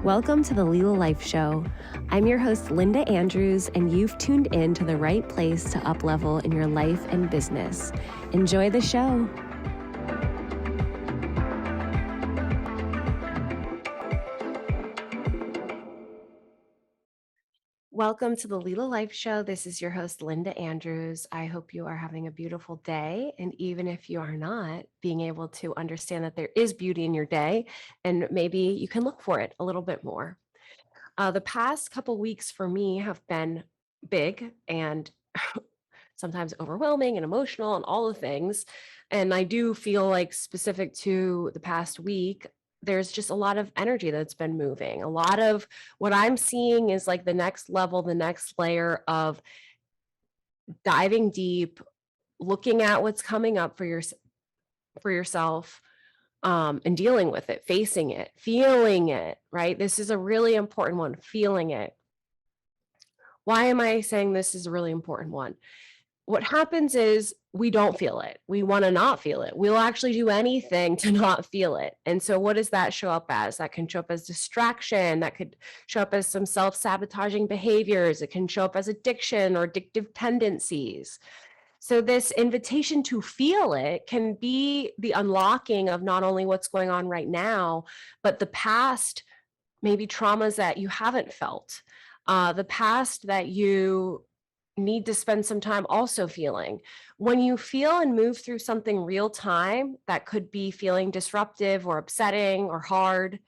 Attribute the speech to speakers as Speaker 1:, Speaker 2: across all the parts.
Speaker 1: Welcome to the Lila Life Show. I'm your host, Linda Andrews, and you've tuned in to the right place to up-level in your life and business. Enjoy the show. Welcome to the Lila Life Show. This is your host, Linda Andrews. I hope you are having a beautiful day. And even if you are not, being able to understand that there is beauty in your day, and maybe you can look for it a little bit more. The past couple weeks for me have been big and sometimes overwhelming and emotional and all the things. And I do feel like specific to the past week, there's just a lot of energy that's been moving. A lot of what I'm seeing is like the next level, the next layer of diving deep, looking at what's coming up for yourself, and dealing with it, facing it, feeling it, right? This is a really important one, feeling it. Why am I saying this is a really important one? What happens is we don't feel it. We want to not feel it. We'll actually do anything to not feel it. And so what does that show up as? That can show up as distraction. That could show up as some self-sabotaging behaviors. It can show up as addiction or addictive tendencies. So this invitation to feel it can be the unlocking of not only what's going on right now, but the past, maybe traumas that you haven't felt, the past that you need to spend some time also feeling. When you feel and move through something real time that could be feeling disruptive or upsetting or hard,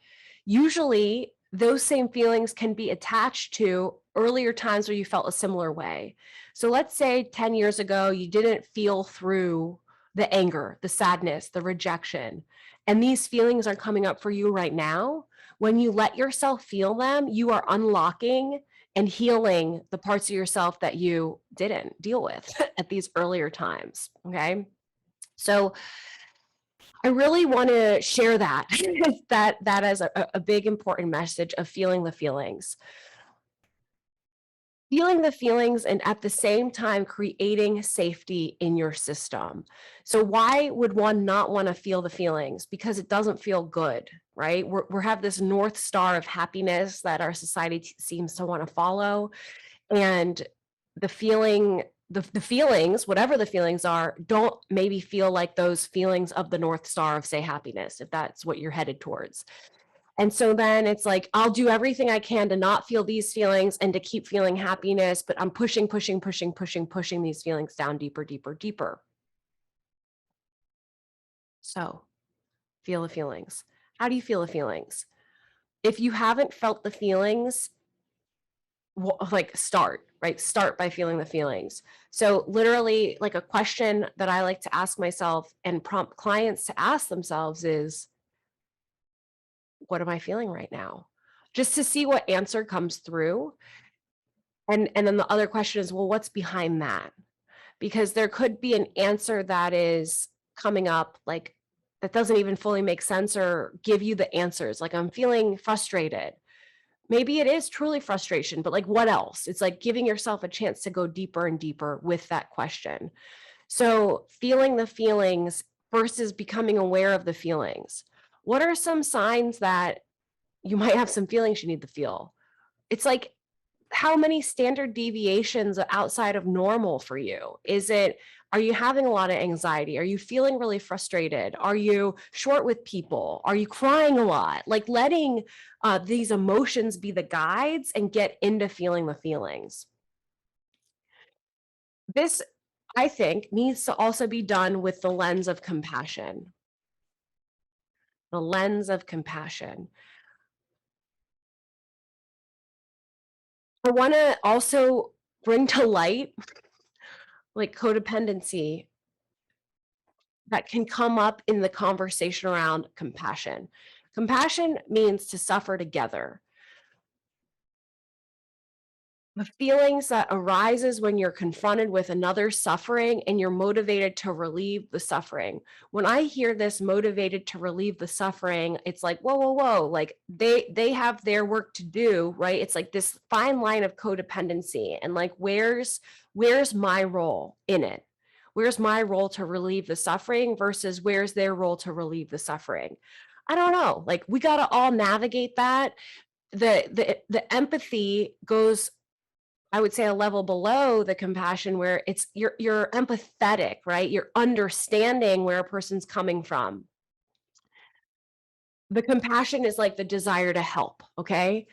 Speaker 1: usually those same feelings can be attached to earlier times where you felt a similar way. So let's say 10 years ago, you didn't feel through the anger, the sadness, the rejection, and these feelings are coming up for you right now. When you let yourself feel them, you are unlocking and healing the parts of yourself that you didn't deal with at these earlier times, okay? So I really want to share that, that as a big important message of feeling the feelings. Feeling the feelings and at the same time creating safety in your system. So why would one not want to feel the feelings? Because it doesn't feel good, right? We have this North Star of happiness that our society seems to want to follow. And the feelings, whatever the feelings are, don't maybe feel like those feelings of the North Star of, say, happiness, if that's what you're headed towards. And so then it's like, I'll do everything I can to not feel these feelings and to keep feeling happiness, but I'm pushing these feelings down deeper, deeper, deeper. So feel the feelings. How do you feel the feelings? If you haven't felt the feelings, like start by feeling the feelings. So literally, like a question that I like to ask myself and prompt clients to ask themselves is, what am I feeling right now? Just to see what answer comes through. And then the other question is, well, what's behind that? Because there could be an answer that is coming up, like that doesn't even fully make sense or give you the answers. Like, I'm feeling frustrated. Maybe it is truly frustration, but like, what else? It's like giving yourself a chance to go deeper and deeper with that question. So feeling the feelings versus becoming aware of the feelings. What are some signs that you might have some feelings you need to feel? It's like, how many standard deviations outside of normal for you? Are you having a lot of anxiety? Are you feeling really frustrated? Are you short with people? Are you crying a lot? Like letting these emotions be the guides and get into feeling the feelings. This, I think, needs to also be done with the lens of compassion. The lens of compassion. I want to also bring to light like codependency that can come up in the conversation around compassion. Compassion means to suffer together. The feelings that arises when you're confronted with another suffering and you're motivated to relieve the suffering. When I hear this, motivated to relieve the suffering, it's like, whoa, whoa, whoa. Like they have their work to do, right? It's like this fine line of codependency. And like, where's my role in it? Where's my role to relieve the suffering versus where's their role to relieve the suffering? I don't know. Like, we got to all navigate that. the empathy goes, I would say, a level below the compassion, where it's you're empathetic, right? You're understanding where a person's coming from. The compassion is like the desire to help, okay?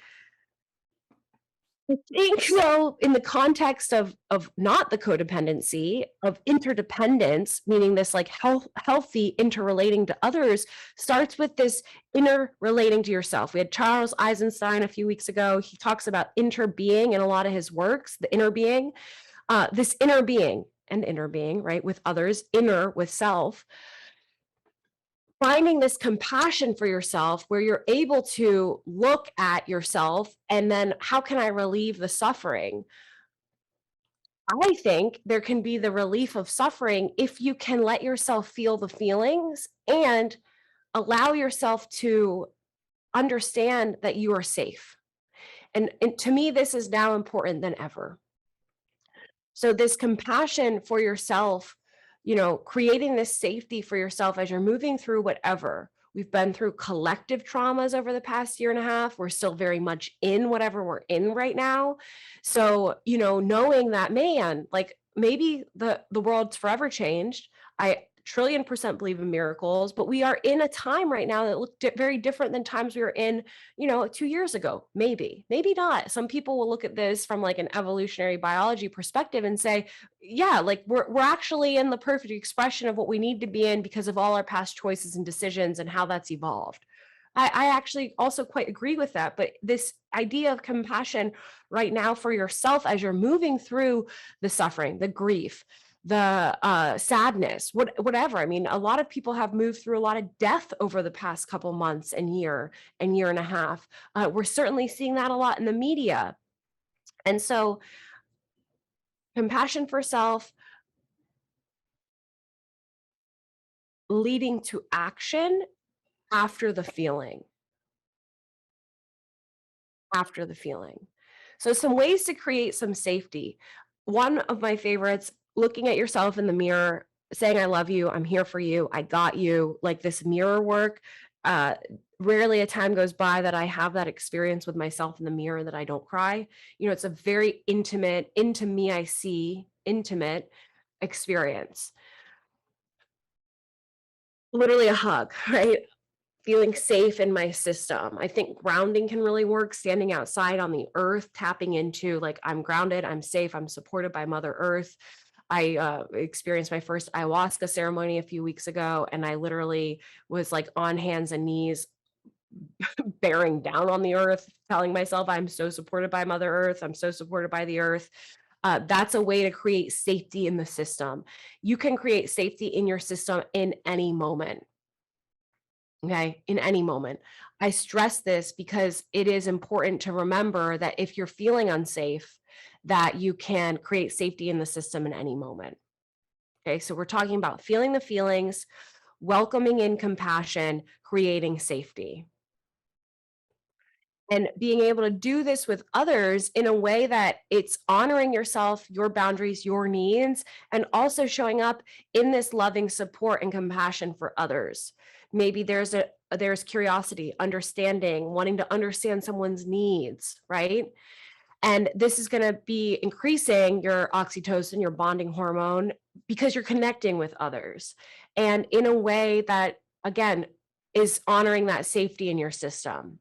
Speaker 1: I think so, in the context of not the codependency, of interdependence, meaning this like healthy interrelating to others, starts with this inner relating to yourself. We had Charles Eisenstein a few weeks ago. He talks about interbeing in a lot of his works, the inner being, this inner being and inner being, right, with others, inner with self, finding this compassion for yourself where you're able to look at yourself and then how can I relieve the suffering? I think there can be the relief of suffering if you can let yourself feel the feelings and allow yourself to understand that you are safe. And to me, this is now important than ever. So this compassion for yourself, creating this safety for yourself as you're moving through whatever. We've been through collective traumas over the past year and a half. We're still very much in whatever we're in right now. So, knowing that, man, like maybe the world's forever changed. I trillion% believe in miracles, but we are in a time right now that looks very different than times we were in 2 years ago. Maybe not. Some people will look at this from like an evolutionary biology perspective and say, yeah, like we're actually in the perfect expression of what we need to be in because of all our past choices and decisions and how that's evolved. I actually also quite agree with that. But this idea of compassion right now for yourself as you're moving through the suffering, the grief, the sadness, whatever. I mean, a lot of people have moved through a lot of death over the past couple months and year and a half. We're certainly seeing that a lot in the media. And so compassion for self leading to action after the feeling, after the feeling. So some ways to create some safety. One of my favorites, looking at yourself in the mirror, saying, I love you, I'm here for you, I got you, like this mirror work. Uh, Rarely a time goes by that I have that experience with myself in the mirror that I don't cry. It's a very intimate, into me I see, intimate experience. Literally a hug, right? Feeling safe in my system. I think grounding can really work, standing outside on the earth, tapping into like, I'm grounded, I'm safe, I'm supported by Mother Earth. I experienced my first ayahuasca ceremony a few weeks ago, and I literally was like on hands and knees, bearing down on the earth, telling myself, I'm so supported by Mother Earth, I'm so supported by the earth. That's a way to create safety in the system. You can create safety in your system in any moment. Okay, in any moment. I stress this because it is important to remember that if you're feeling unsafe, that you can create safety in the system in any moment. Okay, so we're talking about feeling the feelings, welcoming in compassion, creating safety. And being able to do this with others in a way that it's honoring yourself, your boundaries, your needs, and also showing up in this loving support and compassion for others. Maybe there's curiosity, understanding, wanting to understand someone's needs, right? And this is going to be increasing your oxytocin, your bonding hormone, because you're connecting with others and in a way that, again, is honoring that safety in your system.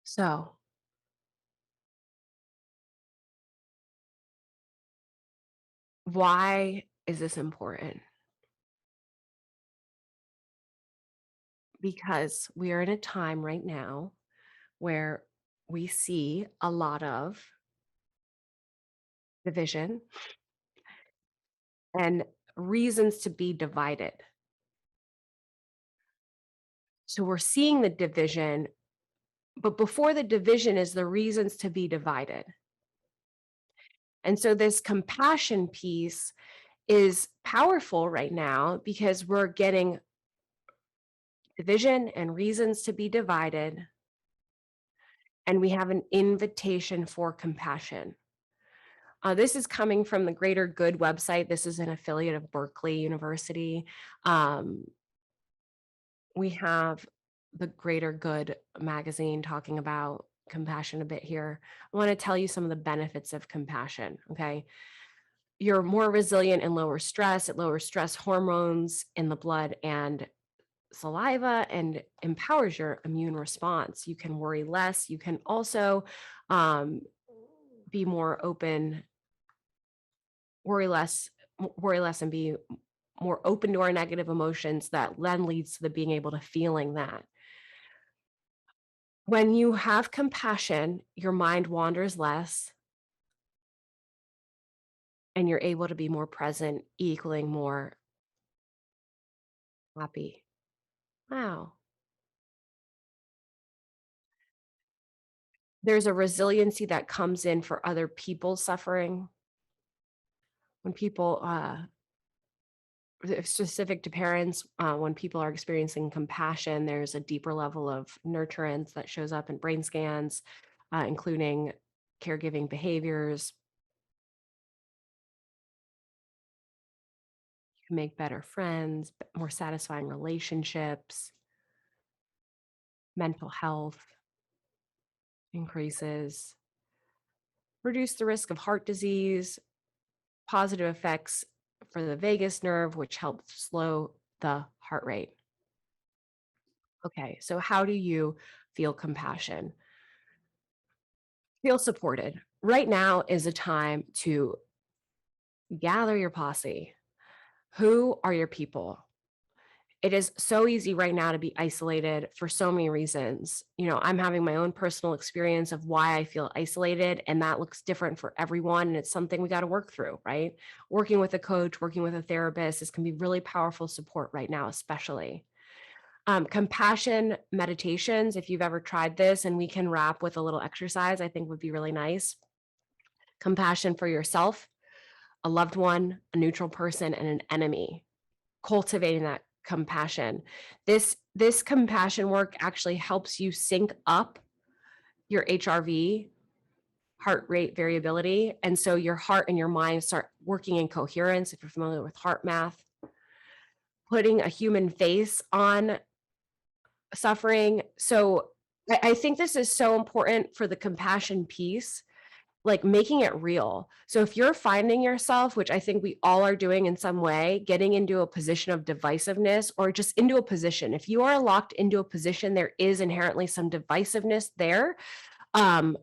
Speaker 1: So, why is this important? Because we are in a time right now where we see a lot of division and reasons to be divided. So we're seeing the division, but before the division is the reasons to be divided. And so this compassion piece is powerful right now because we're getting division and reasons to be divided, and we have an invitation for compassion. This is coming from the Greater Good website. This is an affiliate of Berkeley University. Um, we have the Greater Good magazine talking about compassion a bit here. I want to tell you some of the benefits of compassion. Okay. You're more resilient and lower stress. It lowers stress hormones in the blood and saliva and empowers your immune response. You can worry less. You can also um, be more open, worry less, worry less, and be more open to our negative emotions. That then leads to the being able to feeling that. When you have compassion, your mind wanders less and you're able to be more present, equaling more happy. Wow. There's a resiliency that comes in for other people's suffering. When people, specific to parents, when people are experiencing compassion, there's a deeper level of nurturance that shows up in brain scans, including caregiving behaviors. You can make better friends, more satisfying relationships, mental health increases, reduce the risk of heart disease, positive effects for the vagus nerve, which helps slow the heart rate. Okay, so how do you feel compassion? Feel supported. Right now is a time to gather your posse. Who are your people? It is so easy right now to be isolated for so many reasons. I'm having my own personal experience of why I feel isolated, and that looks different for everyone. And it's something we got to work through, right? Working with a coach, working with a therapist, this can be really powerful support right now, especially. Compassion meditations, if you've ever tried this, and we can wrap with a little exercise, I think would be really nice. Compassion for yourself, a loved one, a neutral person, and an enemy. Cultivating that compassion. This compassion work actually helps you sync up your HRV, heart rate variability, and so your heart and your mind start working in coherence. If you're familiar with heart math, putting a human face on suffering. So I think this is so important for the compassion piece, like making it real. So if you're finding yourself, which I think we all are doing in some way, getting into a position of divisiveness or just into a position, if you are locked into a position, there is inherently some divisiveness there. Um,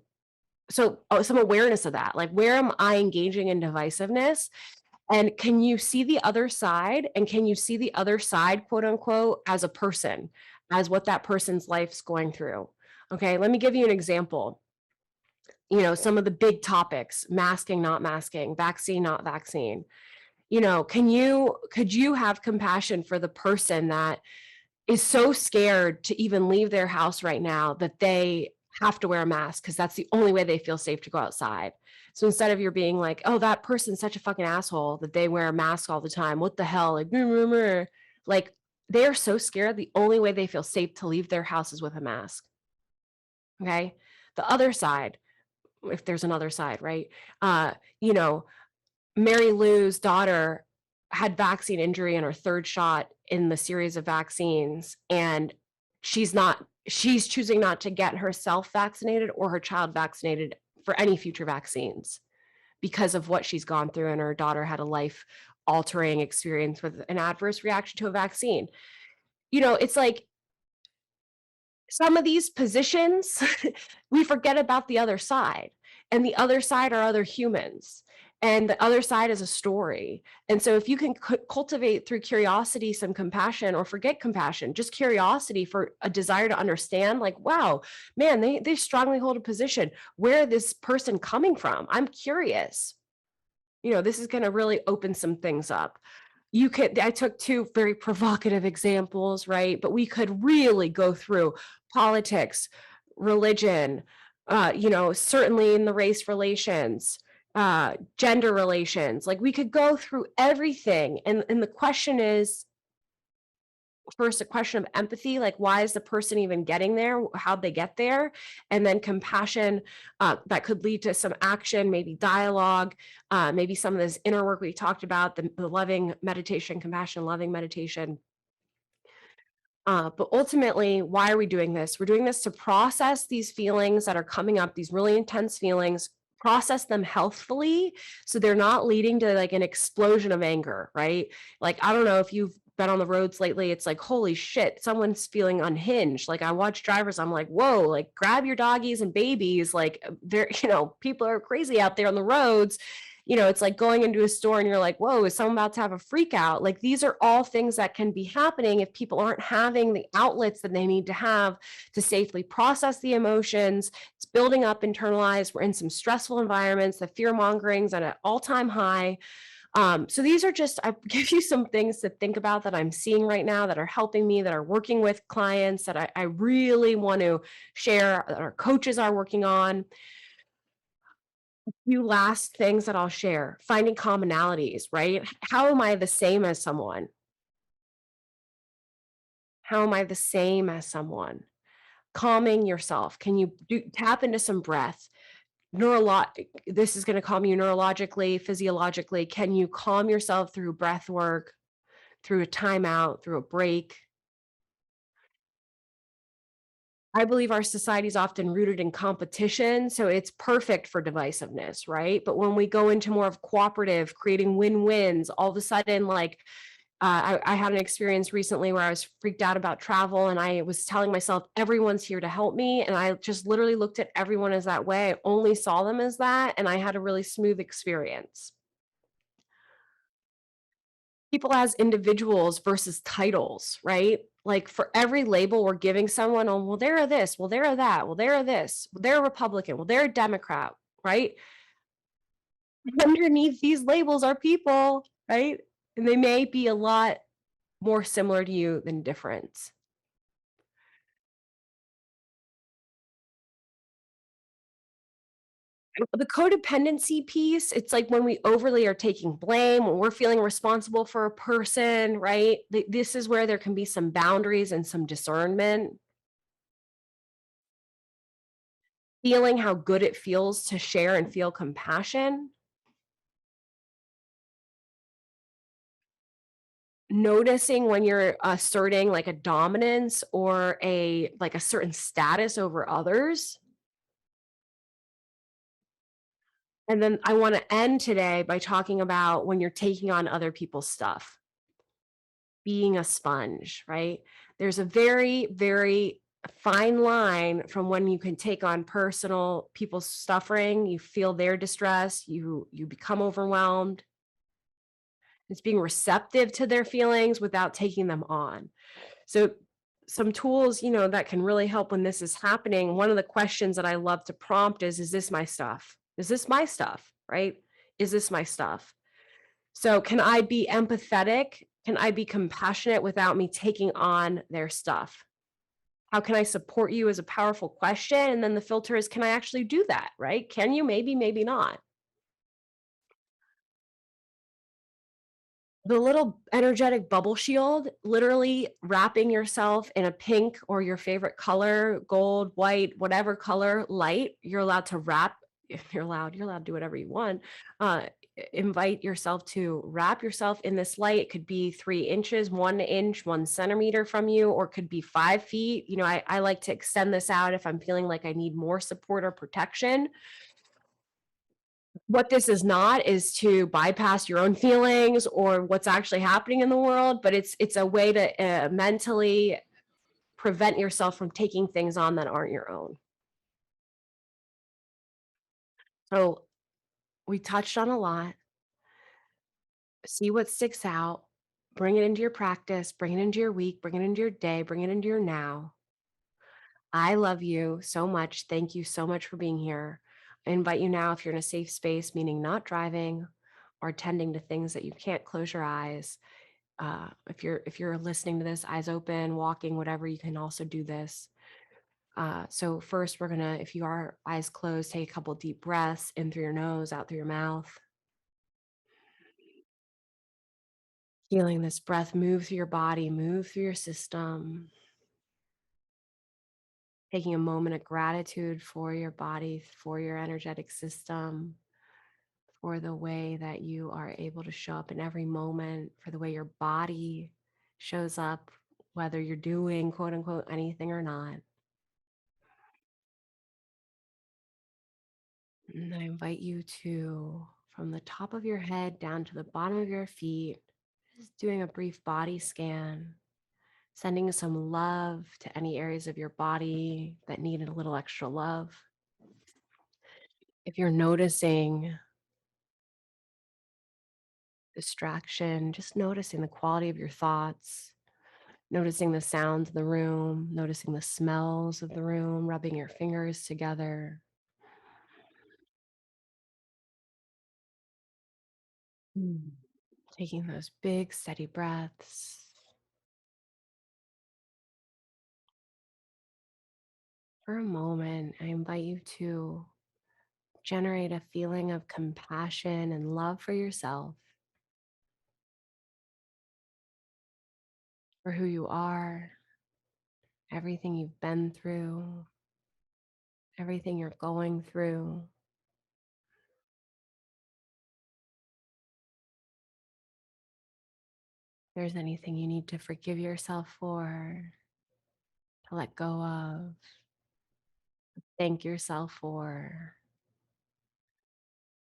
Speaker 1: some awareness of that, like where am I engaging in divisiveness? And can you see the other side? And can you see the other side, quote unquote, as a person, as what that person's life's going through? Okay, let me give you an example. Some of the big topics, masking, not masking, vaccine, not vaccine. Could you have compassion for the person that is so scared to even leave their house right now that they have to wear a mask because that's the only way they feel safe to go outside? So instead of you're being like, oh, that person's such a fucking asshole that they wear a mask all the time. What the hell? Like they're so scared. The only way they feel safe to leave their house is with a mask. Okay. The other side, if there's another side, right? Uh, you know, Mary Lou's daughter had vaccine injury in her third shot in the series of vaccines, and she's choosing not to get herself vaccinated or her child vaccinated for any future vaccines because of what she's gone through, and her daughter had a life altering experience with an adverse reaction to a vaccine. It's like some of these positions, we forget about the other side. And the other side are other humans. And the other side is a story. And so if you can cultivate through curiosity some compassion, or forget compassion, just curiosity for a desire to understand, like, wow, man, they strongly hold a position. Where this person coming from? I'm curious. This is going to really open some things up. I took two very provocative examples, right? But we could really go through politics, religion, certainly in the race relations, gender relations. Like we could go through everything. And the question is, first, a question of empathy, like why is the person even getting there? How'd they get there? And then compassion, that could lead to some action, maybe dialogue, maybe some of this inner work we talked about, the loving meditation, compassion, loving meditation. But ultimately, why are we doing this? We're doing this to process these feelings that are coming up, these really intense feelings, process them healthfully so they're not leading to like an explosion of anger, right? Like, I don't know if you've been on the roads lately, it's like, holy shit, someone's feeling unhinged. Like, I watch drivers, I'm like, whoa, like, grab your doggies and babies. Like, they're, people are crazy out there on the roads. It's like going into a store and you're like, whoa, is someone about to have a freak out? Like, these are all things that can be happening if people aren't having the outlets that they need to have to safely process the emotions. It's building up internalized. We're in some stressful environments. The fear mongering's at an all-time high. So these are just, I give you some things to think about that I'm seeing right now that are helping me, that are working with clients, that I really want to share, that our coaches are working on. Few last things that I'll share, finding commonalities, right? How am I the same as someone? How am I the same as someone? Calming yourself. Can you tap into some breath? This is going to calm you neurologically, physiologically. Can you calm yourself through breath work, through a timeout, through a break? I believe our society is often rooted in competition, so it's perfect for divisiveness, right? But when we go into more of cooperative, creating win-wins, all of a sudden, like I had an experience recently where I was freaked out about travel and I was telling myself, everyone's here to help me. And I just literally looked at everyone as that way. I only saw them as that. And I had a really smooth experience. People as individuals versus titles, right? Like for every label we're giving someone, oh, well, they're a this, well, they're a that, well, they're a this, well, they're a Republican, well, they're a Democrat, right? Underneath these labels are people, right? And they may be a lot more similar to you than different. The codependency piece, it's like when we overly are taking blame, when we're feeling responsible for a person, right? This is where there can be some boundaries and some discernment. Feeling how good it feels to share and feel compassion. Noticing when you're asserting like a dominance or a certain status over others. And then I want to end today by talking about when you're taking on other people's stuff, being a sponge, right? There's a very, very fine line from when you can take on personal people's suffering, you feel their distress, you become overwhelmed. It's being receptive to their feelings without taking them on. So some tools, that can really help when this is happening. One of the questions that I love to prompt is this my stuff? Is this my stuff? Right? Is this my stuff? So can I be empathetic? Can I be compassionate without me taking on their stuff? How can I support you is a powerful question. And then the filter is, can I actually do that? Right? Can you? Maybe, maybe not. The little energetic bubble shield, literally wrapping yourself in a pink or your favorite color, gold, white, whatever color light, you're allowed to wrap. If you're allowed to do whatever you want. Invite yourself to wrap yourself in this light. It could be 3 inches, 1 inch, 1 centimeter from you, or it could be 5 feet. I like to extend this out if I'm feeling like I need more support or protection. What this is not is to bypass your own feelings or what's actually happening in the world, but it's a way to mentally prevent yourself from taking things on that aren't your own. So we touched on a lot. See what sticks out, bring it into your practice, bring it into your week, bring it into your day, bring it into your now. I love you so much. Thank you so much for being here. I invite you now, if you're in a safe space, meaning not driving or tending to things that you can't close your eyes. If you're listening to this, eyes open, walking, whatever, you can also do this. So first, we're gonna, if you are eyes closed, take a couple deep breaths in through your nose, out through your mouth. Feeling this breath move through your body, move through your system. Taking a moment of gratitude for your body, for your energetic system, for the way that you are able to show up in every moment, for the way your body shows up whether you're doing quote unquote anything or not. And I invite you to, from the top of your head down to the bottom of your feet, just doing a brief body scan, sending some love to any areas of your body that need a little extra love. If you're noticing distraction, just noticing the quality of your thoughts, noticing the sounds of the room, noticing the smells of the room, rubbing your fingers together. Mm. Taking those big, steady breaths. For a moment, I invite you to generate a feeling of compassion and love for yourself, for who you are, everything you've been through, everything you're going through. If there's anything you need to forgive yourself for, to let go of, thank yourself for.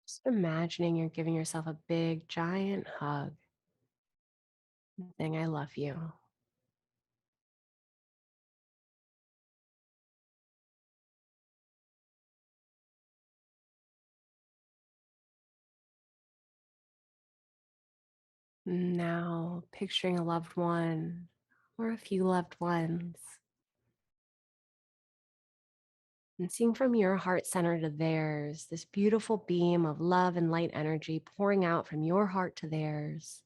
Speaker 1: Just imagining you're giving yourself a big, giant hug, and saying, I love you. Now, picturing a loved one or a few loved ones and seeing from your heart center to theirs this beautiful beam of love and light energy pouring out from your heart to theirs,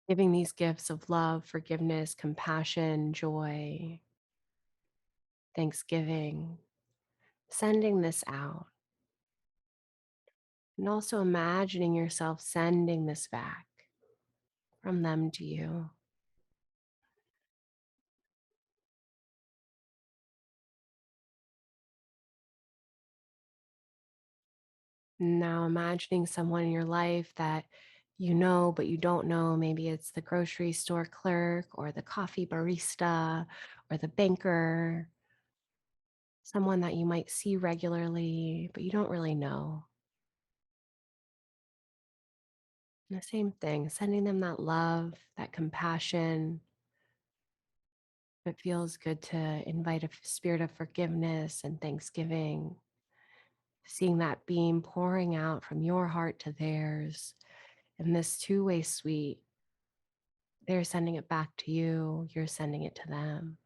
Speaker 1: giving these gifts of love, forgiveness, compassion, joy, thanksgiving, sending this out. And also imagining yourself sending this back from them to you. Now imagining someone in your life that you know, but you don't know. Maybe it's the grocery store clerk or the coffee barista or the banker, someone that you might see regularly, but you don't really know. And the same thing, sending them that love, that compassion. It feels good to invite a spirit of forgiveness and thanksgiving, seeing that beam pouring out from your heart to theirs in this two-way suite. They're sending it back to you, you're sending it to them.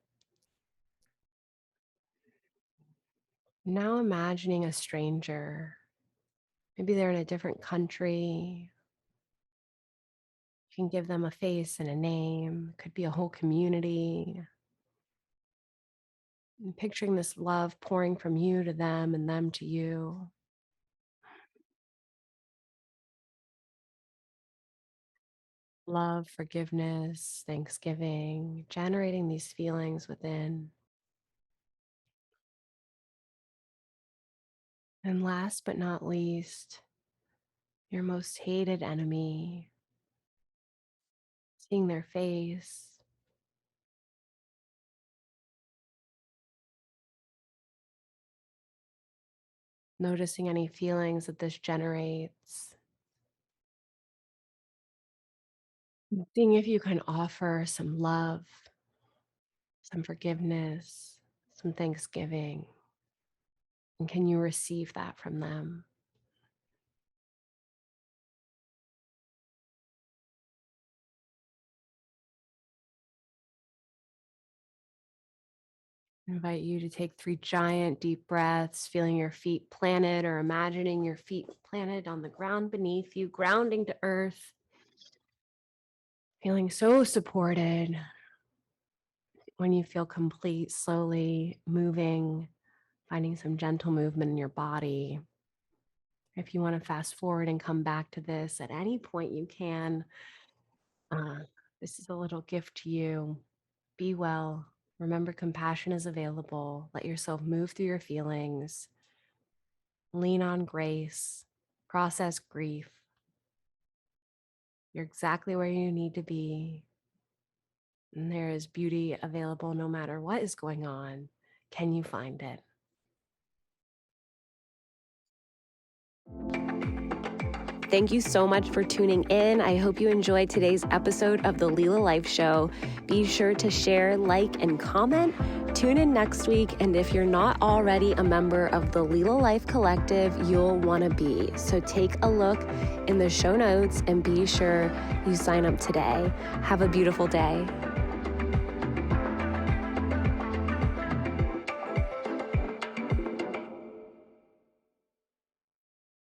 Speaker 1: Now imagining a stranger. Maybe they're in a different country. You can give them a face and a name. It could be a whole community. And picturing this love pouring from you to them and them to you. Love, forgiveness, thanksgiving, generating these feelings within. And last but not least, your most hated enemy, seeing their face, noticing any feelings that this generates, seeing if you can offer some love, some forgiveness, some thanksgiving. And can you receive that from them? I invite you to take 3 giant deep breaths, feeling your feet planted or imagining your feet planted on the ground beneath you, grounding to earth, feeling so supported. When you feel complete, slowly moving, finding some gentle movement in your body. If you want to fast forward and come back to this at any point, you can. Uh, this is a little gift to you. Be well. Remember, compassion is available. Let yourself move through your feelings. Lean on grace. Process grief. You're exactly where you need to be. And there is beauty available no matter what is going on. Can you find it? Thank you so much for tuning in. I hope you enjoyed today's episode of the Lila Life Show. Be sure to share, like, and comment. Tune in next week. And if you're not already a member of the Lila Life Collective, you'll want to be. So take a look in the show notes and be sure you sign up today. Have a beautiful day.